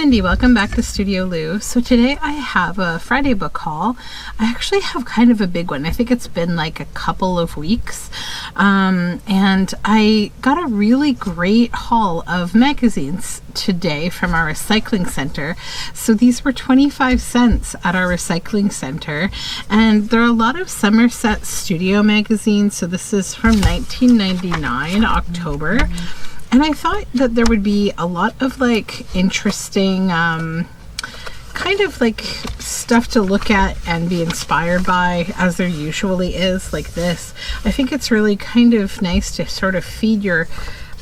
Cindy, welcome back to Studioloo. So today I have a Friday book haul. I actually have kind of a big one. I think it's been like a couple of weeks. And I got a really great haul of magazines today from our recycling center. So these were 25 cents at our recycling center. And there are a lot of Somerset Studio magazines. So this is from 1999, October. And I thought that there would be a lot of like interesting kind of like stuff to look at and be inspired by, as there usually is, like this. I think it's really kind of nice to sort of feed your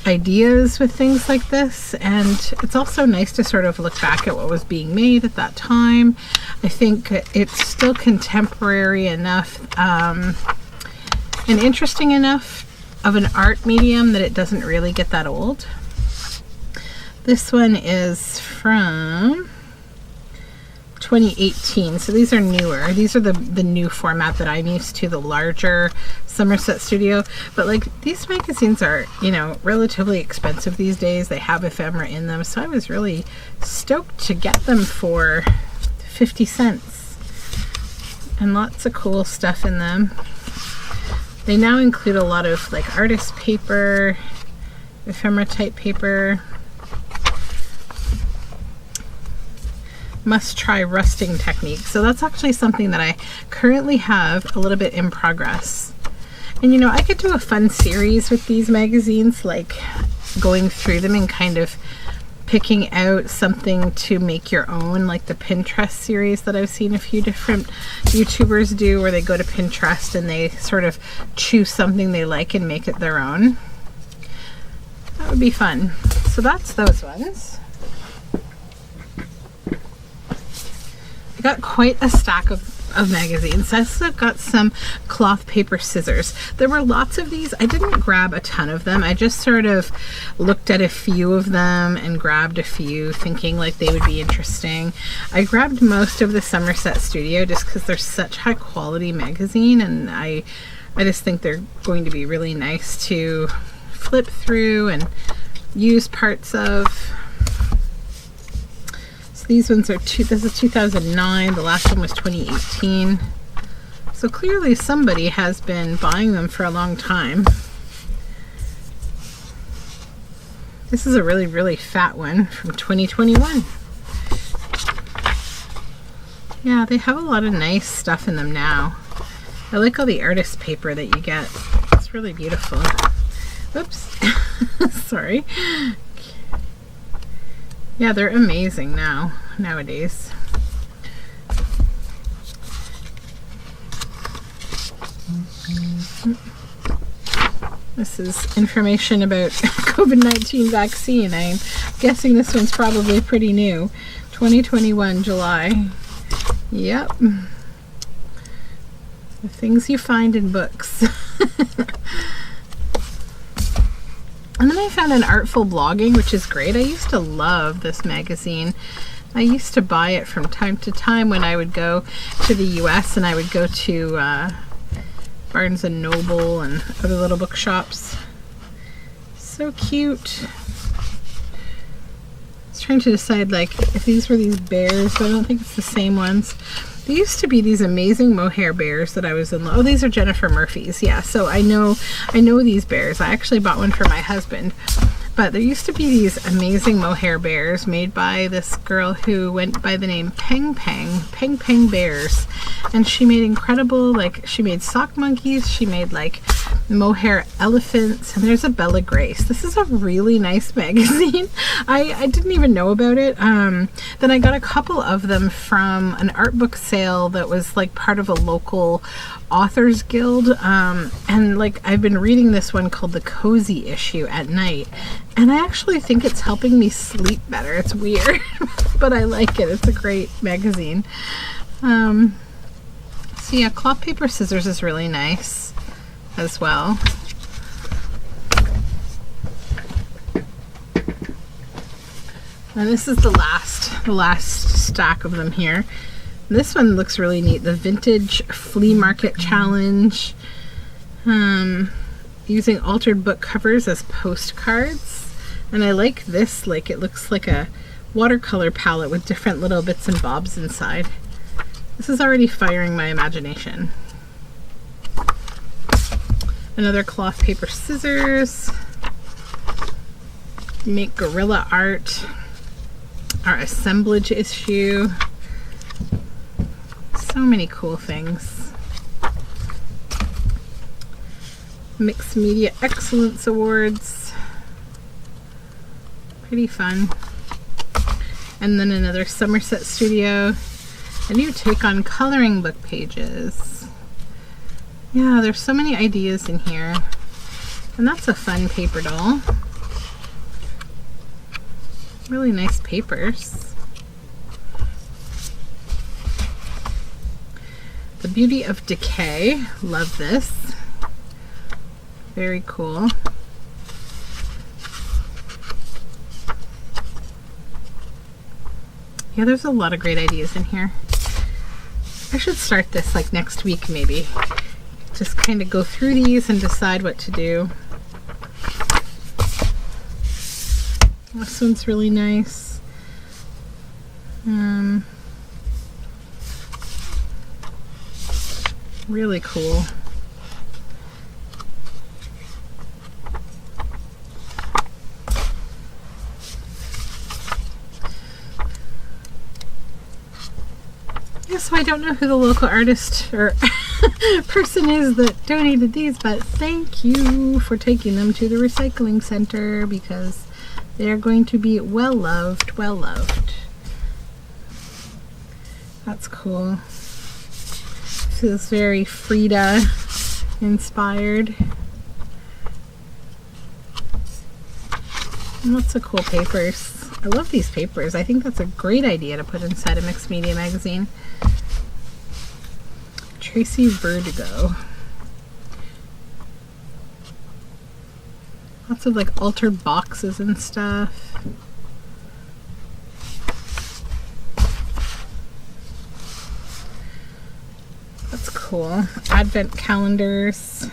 ideas with things like this, and it's also nice to sort of look back at what was being made at that time. I think it's still contemporary enough and interesting enough of an art medium that it doesn't really get that old. This one is from 2018, so these are newer. These are the new format that I'm used to, the larger Somerset Studio. But like, these magazines are, you know, relatively expensive these days. They have ephemera in them, so I was really stoked to get them for 50 cents. And lots of cool stuff in them. They now include a lot of like artist paper, ephemera type paper. Must try rusting technique. So that's actually something that I currently have a little bit in progress. And you know, I could do a fun series with these magazines, like going through them and kind of picking out something to make your own, like the Pinterest series that I've seen a few different YouTubers do, where they go to Pinterest and they sort of choose something they like and make it their own. That would be fun. So that's those ones. I got quite a stack of magazines. I also got some cloth paper scissors. There were lots of these. I didn't grab a ton of them. I just sort of looked at a few of them and grabbed a few, thinking like they would be interesting. I grabbed most of the Somerset Studio just because they're such high quality magazine, and I just think they're going to be really nice to flip through and use parts of. These ones are this is 2009, the last one was 2018. So clearly somebody has been buying them for a long time. This is a really, really fat one from 2021. Yeah, they have a lot of nice stuff in them now. I like all the artist paper that you get. It's really beautiful. Whoops. Sorry. Yeah, they're amazing nowadays. This is information about COVID-19 vaccine. I'm guessing this one's probably pretty new. 2021, July. Yep. The things you find in books. And then I found an Artful Blogging, which is great. I used to love this magazine. I used to buy it from time to time when I would go to the US, and I would go to Barnes & Noble and other little bookshops. So cute. I was trying to decide like if these were these bears, but I don't think it's the same ones. There used to be these amazing mohair bears that I was in love. Oh, these are Jennifer Murphy's. Yeah, so I know these bears. I actually bought one for my husband. But there used to be these amazing mohair bears made by this girl who went by the name Peng Peng Bears. And she made incredible, like, she made sock monkeys, she made like mohair elephants, and there's a Bella Grace. This is a really nice magazine. I didn't even know about it. Then I got a couple of them from an art book sale that was like part of a local authors guild, and like I've been reading this one called The Cozy Issue at night, and I actually think it's helping me sleep better. It's weird, but I like it. It's a great magazine. So yeah, cloth paper scissors is really nice as well. And this is the last stack of them here. This one looks really neat. The Vintage Flea Market Challenge. Using altered book covers as postcards. And I like this, like it looks like a watercolor palette with different little bits and bobs inside. This is already firing my imagination. Another cloth, paper, scissors. Make guerrilla art. Our assemblage issue. So many cool things. Mixed Media Excellence Awards. Pretty fun. And then another Somerset Studio. A new take on coloring book pages. Yeah, there's so many ideas in here. And that's a fun paper doll. Really nice papers. The Beauty of Decay. Love this. Very cool. Yeah, there's a lot of great ideas in here. I should start this like next week maybe. Just kind of go through these and decide what to do. This one's really nice. Really cool. Yeah, so I don't know who the local artist or person is that donated these, but thank you for taking them to the recycling center because they're going to be well loved, well loved. That's cool. This is very Frida inspired. And lots of cool papers. I love these papers. I think that's a great idea to put inside a mixed media magazine. Tracy Vertigo. Lots of like altered boxes and stuff. That's cool. Advent calendars.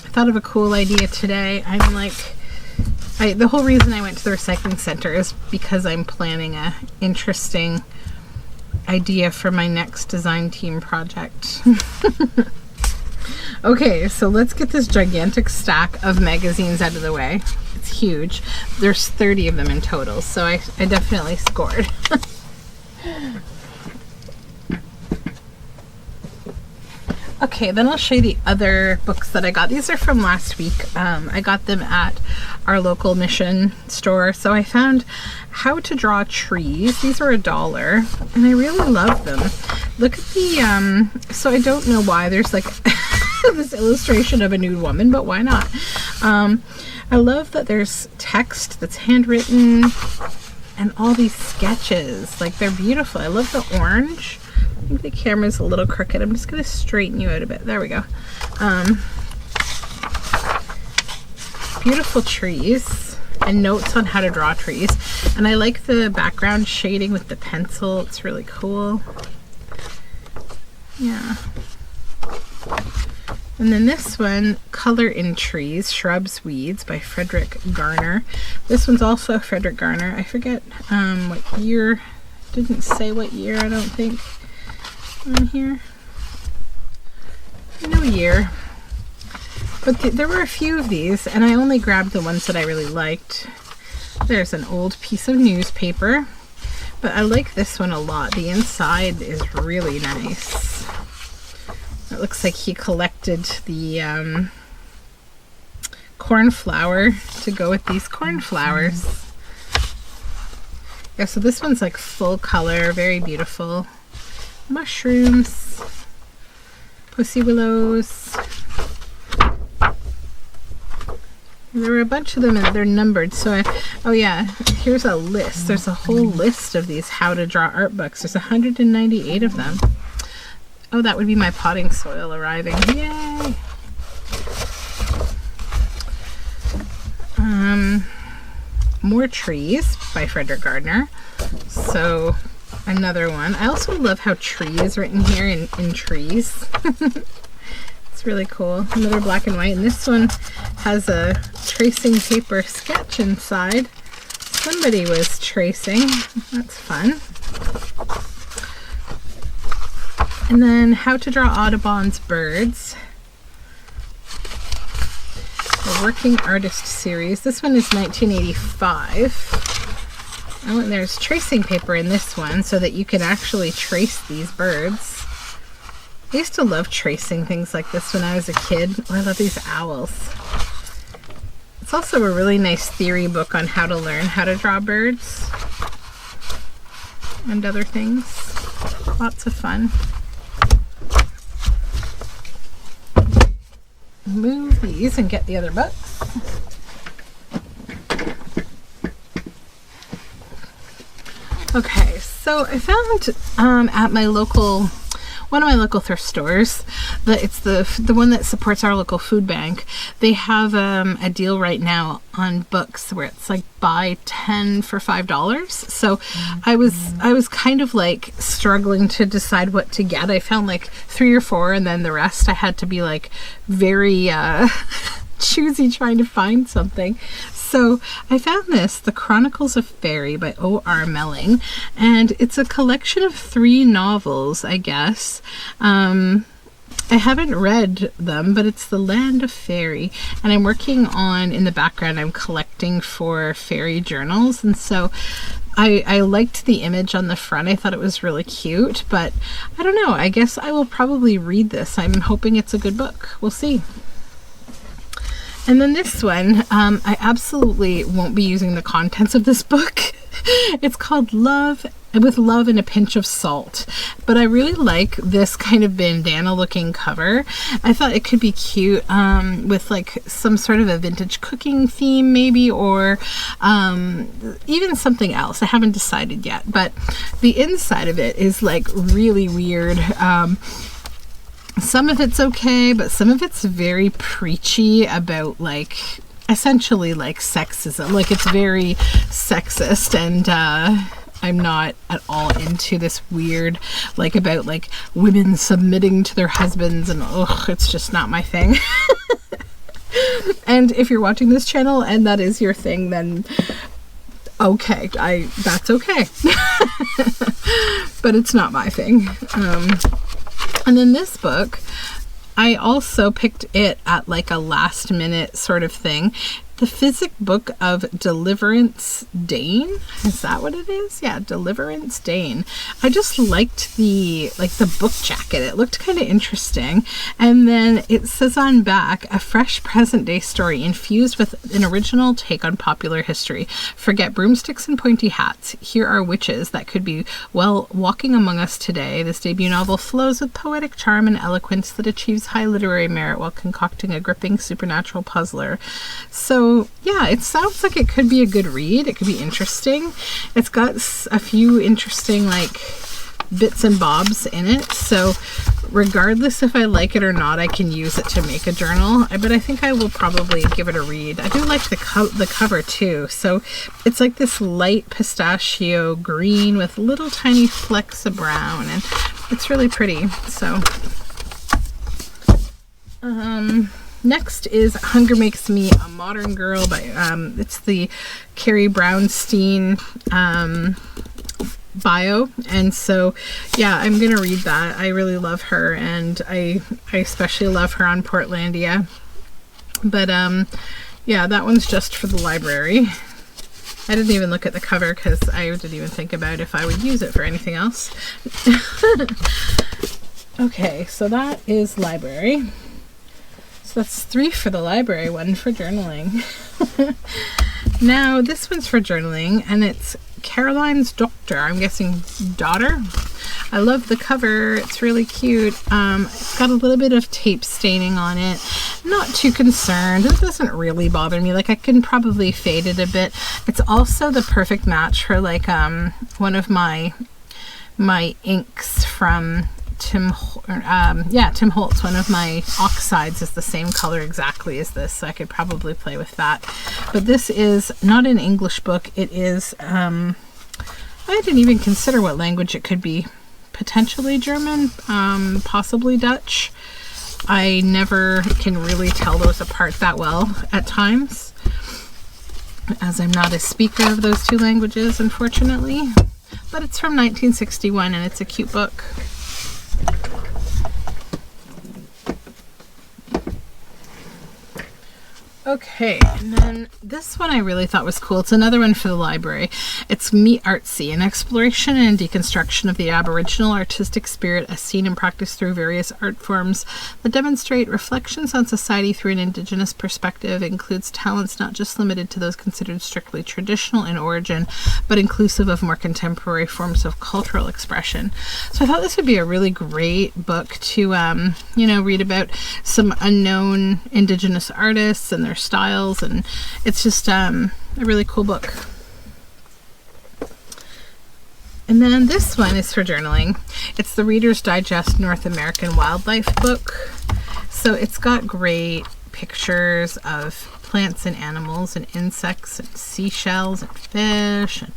I thought of a cool idea today. I'm like, the whole reason I went to the recycling center is because I'm planning a interesting idea for my next design team project. Okay, so let's get this gigantic stack of magazines out of the way. It's huge. There's 30 of them in total, so I definitely scored. Okay, then I'll show you the other books that I got. These are from last week. I got them at our local Mission store. So I found How to Draw Trees. These are $1, and I really love them. Look at the, so I don't know why there's like this illustration of a nude woman, but why not? I love that there's text that's handwritten and all these sketches. Like, they're beautiful. I love the orange. I think the camera's a little crooked. I'm just going to straighten you out a bit. There we go. Beautiful trees and notes on how to draw trees. And I like the background shading with the pencil. It's really cool. Yeah. And then this one, Color in Trees, Shrubs, Weeds by Frederick Garner. This one's also Frederick Garner. I forget what year. Didn't say what year, I don't think. On here, no year, but there were a few of these, and I only grabbed the ones that I really liked. There's an old piece of newspaper, but I like this one a lot. The inside is really nice. It looks like he collected the cornflower to go with these cornflowers. Yeah, so this one's like full color, very beautiful. Mushrooms, pussy willows. There were a bunch of them and they're numbered, so oh yeah, here's a list. There's a whole list of these how to draw art books. There's 198 of them. Oh, that would be my potting soil arriving. Yay! More Trees by Frederick Gardner. So another one. I also love how tree is written here in trees. It's It's really cool. Another black and white. And this one has a tracing paper sketch inside. Somebody was tracing. That's fun. And then How to Draw Audubon's Birds. A Working Artist Series. This one is 1985. Oh, and there's tracing paper in this one so that you can actually trace these birds. I used to love tracing things like this when I was a kid. Oh, I love these owls. It's also a really nice theory book on how to learn how to draw birds and other things. Lots of fun. Move these and get the other books. Okay, so I found at my one of my local thrift stores, it's the one that supports our local food bank. They have a deal right now on books where it's like buy 10 for $5. So I was kind of like struggling to decide what to get. I found like 3 or 4, and then the rest I had to be like very choosy trying to find something. So I found this, The Chronicles of Fairy by O.R. Melling, and it's a collection of 3 novels, I guess. I haven't read them, but it's The Land of Fairy, and I'm working on, in the background, I'm collecting for fairy journals, and so I liked the image on the front. I thought it was really cute, but I don't know, I guess I will probably read this. I'm hoping it's a good book. We'll see. And then this one, I absolutely won't be using the contents of this book. It's called Love with Love and a Pinch of Salt. But I really like this kind of bandana looking cover. I thought it could be cute with like some sort of a vintage cooking theme maybe, or even something else. I haven't decided yet. But the inside of it is like really weird. Some of it's okay, but some of it's very preachy about like essentially like sexism. Like it's very sexist, and I'm not at all into this weird like about like women submitting to their husbands, and it's just not my thing. And if you're watching this channel and that is your thing, then okay, that's okay. But it's not my thing. And then this book, I also picked it at like a last minute sort of thing. The Physic Book of Deliverance Dane. Is that what it is? Yeah, Deliverance Dane. I just liked the book jacket. It looked kind of interesting. And then it says on back, a fresh present day story infused with an original take on popular history. Forget broomsticks and pointy hats. Here are witches that could be, well, walking among us today. This debut novel flows with poetic charm and eloquence that achieves high literary merit while concocting a gripping supernatural puzzler. So yeah, it sounds like it could be a good read. It could be interesting. It's got a few interesting like bits and bobs in it. So regardless if I like it or not, I can use it to make a journal. But I think I will probably give it a read. I do like the cover too. So it's like this light pistachio green with little tiny flecks of brown, and it's really pretty. So next is Hunger Makes Me a Modern Girl by it's the Carrie Brownstein bio, and so yeah, I'm gonna read that. I really love her, and I especially love her on Portlandia. But yeah, that one's just for the library. I didn't even look at the cover because I didn't even think about if I would use it for anything else. Okay, so that is library. So that's 3 for the library, 1 for journaling. Now this one's for journaling, and it's Caroline's Doctor. I'm guessing daughter. I love the cover. It's really cute. It's got a little bit of tape staining on it. Not too concerned. It doesn't really bother me. Like I can probably fade it a bit. It's also the perfect match for like one of my inks from Tim Holtz. One of my oxides is the same color exactly as this, so I could probably play with that. But this is not an English book. It is I didn't even consider what language it could be. Potentially German, possibly Dutch. I never can really tell those apart that well at times, as I'm not a speaker of those two languages, unfortunately. But it's from 1961 and it's a cute book. Okay, and then this one I really thought was cool. It's another one for the library. It's Meet Artsy, an exploration and deconstruction of the Aboriginal artistic spirit as seen and practiced through various art forms that demonstrate reflections on society through an Indigenous perspective. It includes talents not just limited to those considered strictly traditional in origin, but inclusive of more contemporary forms of cultural expression. So I thought this would be a really great book to, read about some unknown Indigenous artists and their styles, and it's just a really cool book. And then this one is for journaling. It's the Reader's Digest North American Wildlife book. So it's got great pictures of plants and animals and insects and seashells and fish and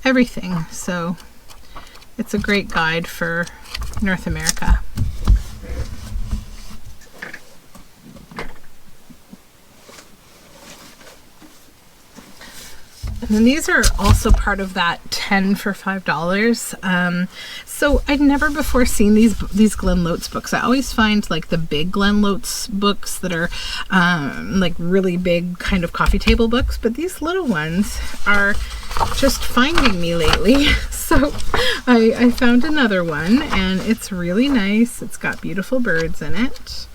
everything. So it's a great guide for North America. And then these are also part of that 10 for $5. So I'd never before seen these Glenn Lotz books. I always find like the big Glenn Lotz books that are like really big kind of coffee table books, but these little ones are just finding me lately. So I found another one and it's really nice. It's got beautiful birds in it.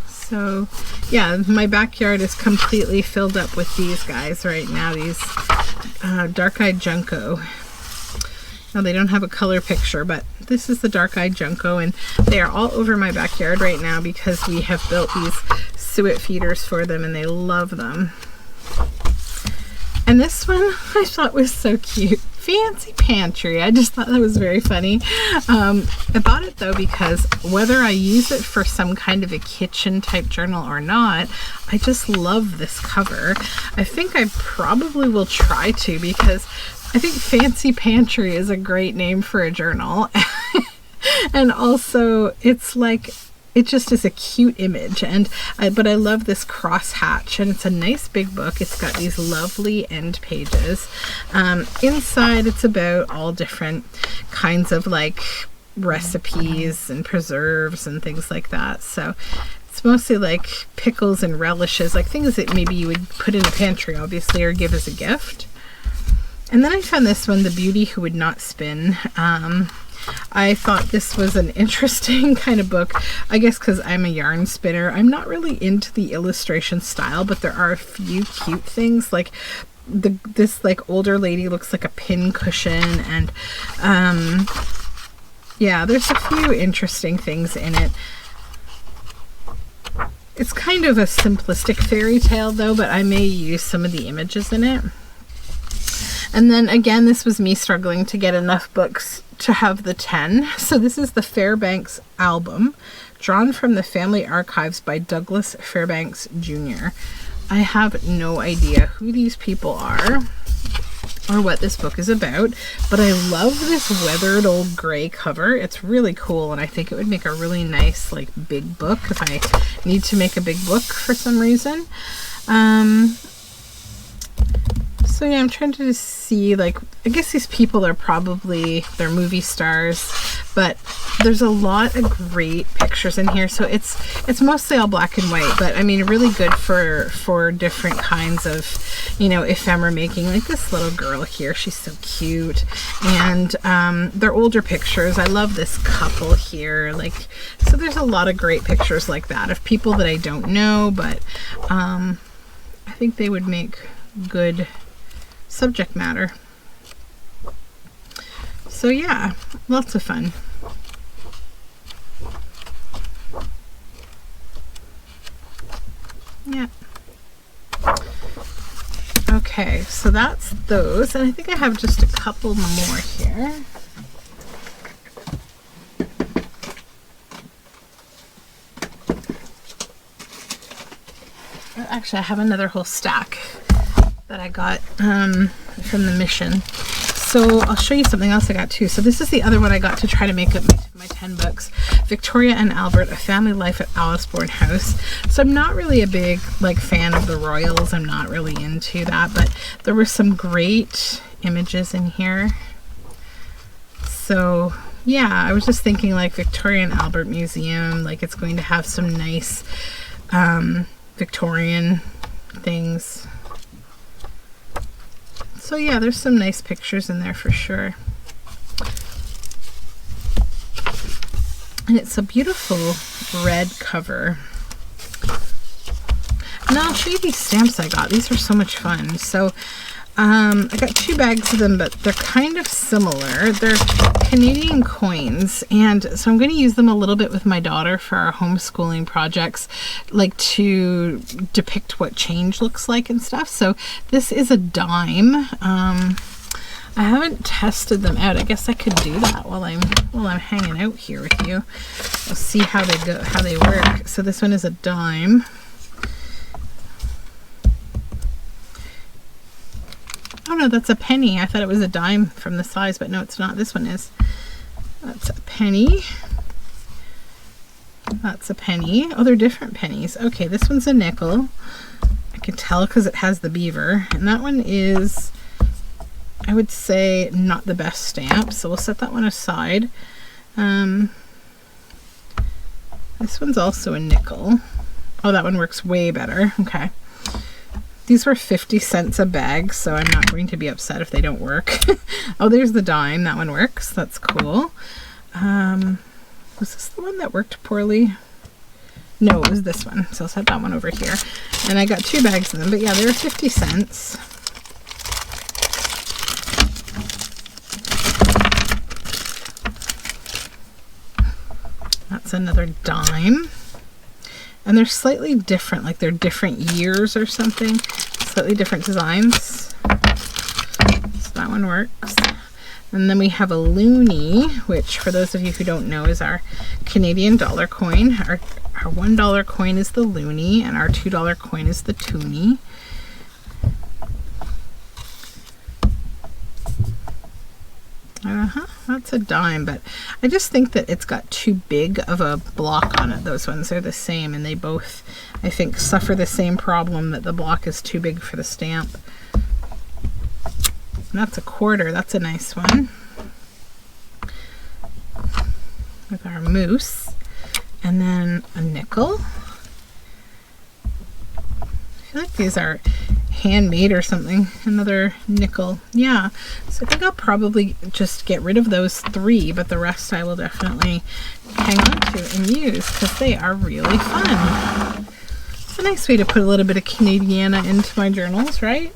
So yeah, my backyard is completely filled up with these guys right now, these dark-eyed junco. Now they don't have a color picture, but this is the dark-eyed junco, and they are all over my backyard right now because we have built these suet feeders for them and they love them. And this one I thought was so cute. Fancy Pantry. I just thought that was very funny. I bought it though because whether I use it for some kind of a kitchen type journal or not, I just love this cover. I think I probably will try to, because I think Fancy Pantry is a great name for a journal. And also it's like, it just is a cute image, but I love this crosshatch, and it's a nice big book. It's got these lovely end pages. Inside it's about all different kinds of like recipes and preserves and things like that. So it's mostly like pickles and relishes, like things that maybe you would put in a pantry obviously or give as a gift. And then I found this one, The Beauty Who Would Not Spin. I thought this was an interesting kind of book, I guess because I'm a yarn spinner. I'm not really into the illustration style, but there are a few cute things, like this like older lady looks like a pin cushion, and yeah, there's a few interesting things in it. It's kind of a simplistic fairy tale though, but I may use some of the images in it. And then again, this was me struggling to get enough books to have the 10. So this is the Fairbanks album, drawn from the family archives by Douglas Fairbanks Jr. I have no idea who these people are or what this book is about, but I love this weathered old gray cover. It's really cool, and I think it would make a really nice like big book if I need to make a big book for some reason. So yeah, I'm trying to see, like, I guess these people are probably, they're movie stars, but there's a lot of great pictures in here. So it's mostly all black and white, but I mean, really good for different kinds of, you know, ephemera making. Like this little girl here, she's so cute. And they're older pictures. I love this couple here. Like, so there's a lot of great pictures like that of people that I don't know, but I think they would make good subject matter. So yeah, lots of fun. Yeah. Okay, so that's those, and I think I have just a couple more here. Actually, I have another whole stack that I got from the mission. So I'll show you something else I got too. So this is the other one I got to try to make up my 10 books. Victoria and Albert, A Family Life at Aliceborn House. So I'm not really a big like fan of the royals. I'm not really into that, but there were some great images in here. So yeah, I was just thinking like Victoria and Albert Museum, like it's going to have some nice Victorian things. So yeah, there's some nice pictures in there for sure. And it's a beautiful red cover. Now I'll show you these stamps I got. These are so much fun. So I got 2 bags of them, but they're kind of similar. They're Canadian coins, and so I'm going to use them a little bit with my daughter for our homeschooling projects, like to depict what change looks like and stuff. So this is a dime. I haven't tested them out. I guess I could do that while I'm hanging out here with you. We'll see how they go, how they work. So this one is a dime. Oh no, that's a penny. I thought it was a dime from the size, but no, it's not. This one is. That's a penny. That's a penny. Oh, they're different pennies. Okay, this one's a nickel. I can tell because it has the beaver. And that one is, I would say, not the best stamp. So we'll set that one aside. This one's also a nickel. Oh, that one works way better. Okay. These were 50 cents a bag, so I'm not going to be upset if they don't work. Oh, there's the dime. That one works. That's cool. Was this the one that worked poorly? No, it was this one. So I'll set that one over here. And I got 2 bags of them, but yeah, they were 50 cents. That's another dime. And they're slightly different, like they're different years or something. Slightly different designs. So that one works. And then we have a loonie, which for those of you who don't know is our Canadian dollar coin. Our $1 coin is the loonie and our $2 coin is the toonie. That's a dime, but I just think that it's got too big of a block on it. Those ones are the same, and they both, I think, suffer the same problem, that the block is too big for the stamp. And that's a quarter. That's a nice one. With our moose. And then a nickel. I feel like these are handmade or something. Another nickel. Yeah, so I think I'll probably just get rid of those 3, but the rest I will definitely hang on to and use because they are really fun. It's a nice way to put a little bit of Canadiana into my journals, right?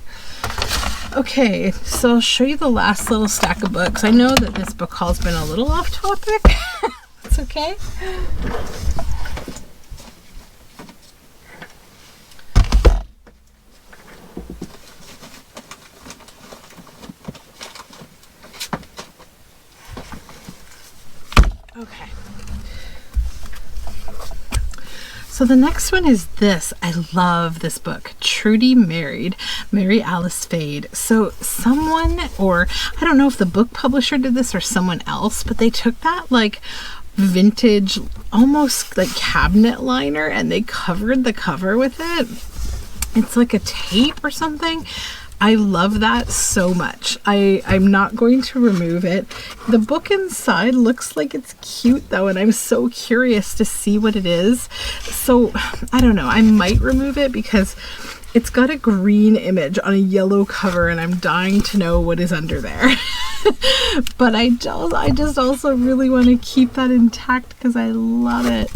Okay, so I'll show you the last little stack of books. I know that this book haul's been a little off topic. It's okay. Okay. So the next one is this. I love this book, Trudy Married, Mary Alice Fade. So someone, or I don't know if the book publisher did this or someone else, but they took that like vintage, almost like cabinet liner, and they covered the cover with it. It's like a tape or something. I love that so much. I'm not going to remove it. The book inside looks like it's cute though, and I'm so curious to see what it is. So I don't know, I might remove it because it's got a green image on a yellow cover and I'm dying to know what is under there. But I just also really want to keep that intact because I love it.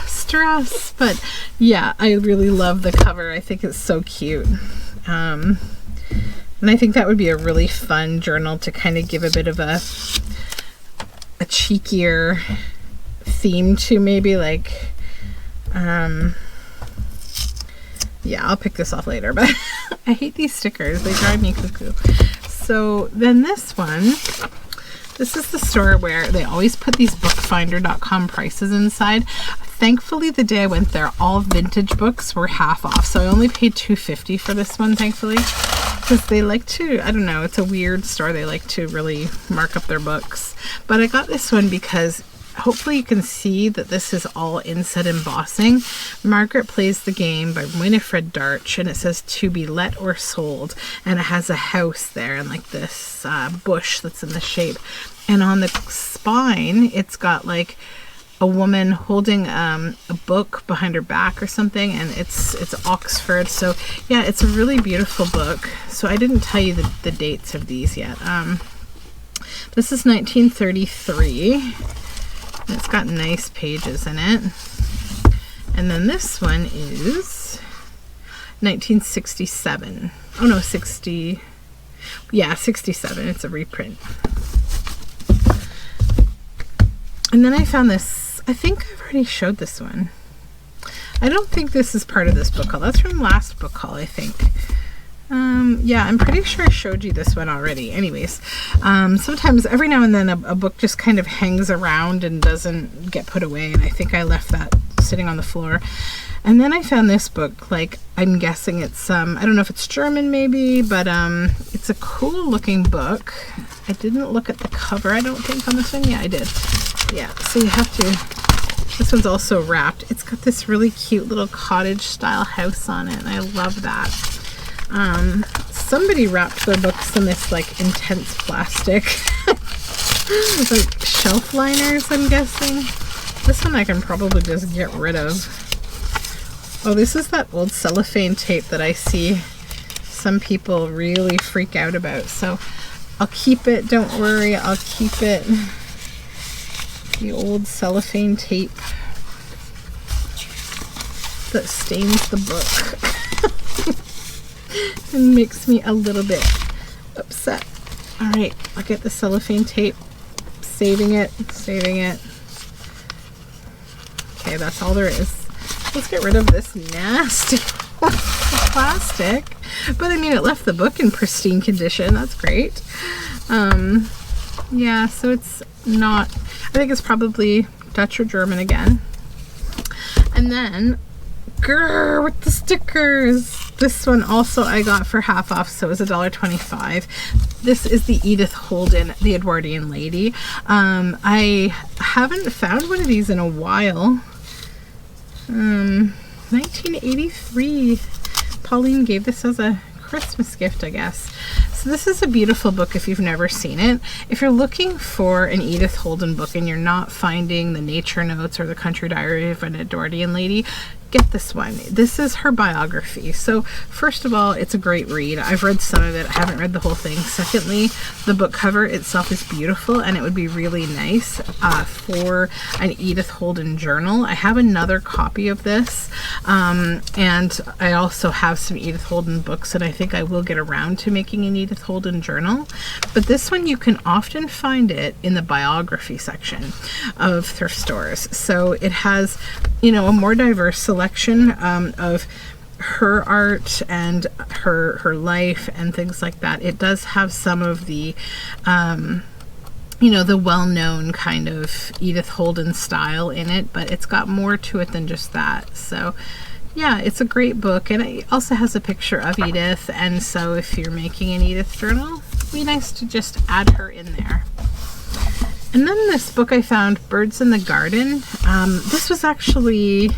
Stress. But yeah, I really love the cover. I think it's so cute. And I think that would be a really fun journal to kind of give a bit of a cheekier theme to, maybe like, yeah, I'll pick this off later, but I hate these stickers. They drive me cuckoo. So then this one, this is the store where they always put these bookfinder.com prices inside. Thankfully, the day I went there, all vintage books were half off. So I only paid $2.50 for this one, thankfully. because they like to, I don't know, it's a weird store. They like to really mark up their books. But I got this one because hopefully you can see that this is all inset embossing. Margaret Plays the Game by Winifred Darch, and it says to be let or sold, and it has a house there and like this bush that's in the shape. And on the spine, it's got like a woman holding a book behind her back or something, and it's Oxford. So yeah, it's a really beautiful book. So I didn't tell you the dates of these yet. This is 1933. It's got nice pages in it. And then this one is 1967. Oh no, 60. Yeah, 67. It's a reprint. And then I found this. I think I've already showed this one. I don't think this is part of this book haul. That's from last book haul, I think. Yeah, I'm pretty sure I showed you this one already. Anyways, sometimes every now and then a book just kind of hangs around and doesn't get put away, and I think I left that sitting on the floor. And then I found this book, like, I'm guessing it's I don't know if it's German maybe, but it's a cool looking book. I didn't look at the cover, I don't think, on this one. Yeah, I did. Yeah, so you have to, this one's also wrapped. It's got this really cute little cottage style house on it, and I love that. Somebody wrapped their books in this like intense plastic like shelf liners, I'm guessing. This one I can probably just get rid of. Oh, this is that old cellophane tape that I see some people really freak out about, so I'll keep it, don't worry, I'll keep it. The old cellophane tape that stains the book and makes me a little bit upset. All right, I'll get the cellophane tape, saving it. Okay, that's all there is. Let's get rid of this nasty plastic. But I mean, it left the book in pristine condition. That's great. Yeah, so it's not, I think it's probably Dutch or German again. And then, grrr, with the stickers. This one also I got for half off, so it was $1.25. This is the Edith Holden, the Edwardian lady. I haven't found one of these in a while. 1983. Pauline gave this as a Christmas gift, I guess. So this is a beautiful book if you've never seen it. If you're looking for an Edith Holden book and you're not finding the Nature Notes or the Country Diary of an Edwardian Lady, get this one. This is her biography. So first of all, it's a great read. I've read some of it. I haven't read the whole thing. Secondly, the book cover itself is beautiful, and it would be really nice for an Edith Holden journal. I have another copy of this, and I also have some Edith Holden books, and I think I will get around to making an Edith Holden journal. But this one, you can often find it in the biography section of thrift stores. So it has, you know, a more diverse selection of her art and her life and things like that. It does have some of the you know, the well-known kind of Edith Holden style in it, but it's got more to it than just that. So yeah, it's a great book, and it also has a picture of Edith, and so if you're making an Edith journal, it'd be nice to just add her in there. And then this book I found, Birds in the Garden. This was actually,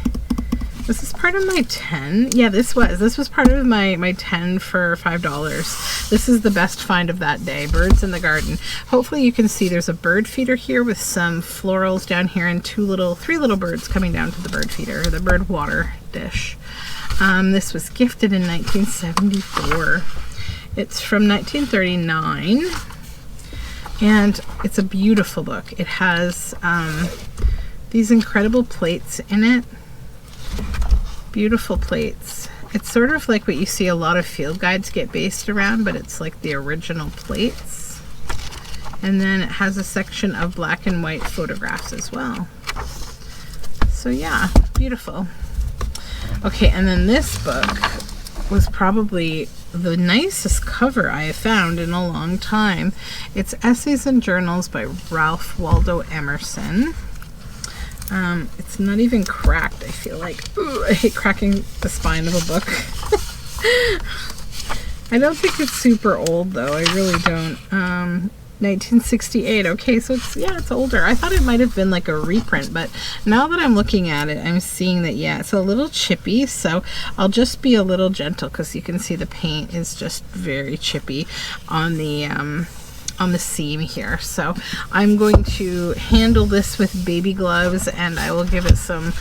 this is part of my 10. Yeah, this was part of my 10 for $5. This is the best find of that day, Birds in the Garden. Hopefully you can see there's a bird feeder here with some florals down here and three little birds coming down to the bird feeder, the bird water dish. This was gifted in 1974. It's from 1939. And it's a beautiful book. It has these incredible plates in it. Beautiful plates. It's sort of like what you see a lot of field guides get based around, but it's like the original plates. And then it has a section of black and white photographs as well. So yeah, beautiful. Okay, and then this book was probably the nicest cover I have found in a long time. It's Essays and Journals by Ralph Waldo Emerson. It's not even cracked, I feel like. Ooh, I hate cracking the spine of a book. I don't think it's super old though. I really don't. 1968. Okay, so it's older. I thought it might have been like a reprint, but now that I'm looking at it, I'm seeing that it's a little chippy. So I'll just be a little gentle because you can see the paint is just very chippy on the seam here. So I'm going to handle this with baby gloves, and I will give it some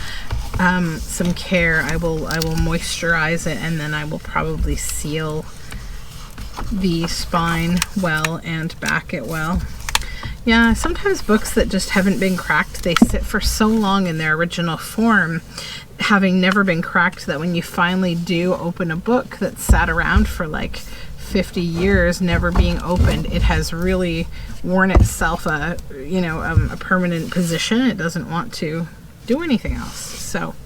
care. I will moisturize it, and then I will probably seal the spine well and back it well. Yeah, sometimes books that just haven't been cracked, they sit for so long in their original form, having never been cracked, that when you finally do open a book that sat around for like 50 years never being opened, it has really worn itself a permanent position. It doesn't want to do anything else. So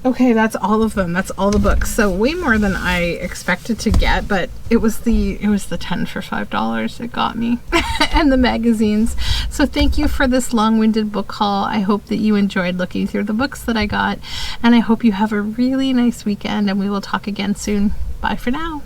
okay, that's all of them. That's all the books. So way more than I expected to get, but it was the 10 for $5 that got me and the magazines. So thank you for this long-winded book haul. I hope that you enjoyed looking through the books that I got, and I hope you have a really nice weekend, and we will talk again soon. Bye for now.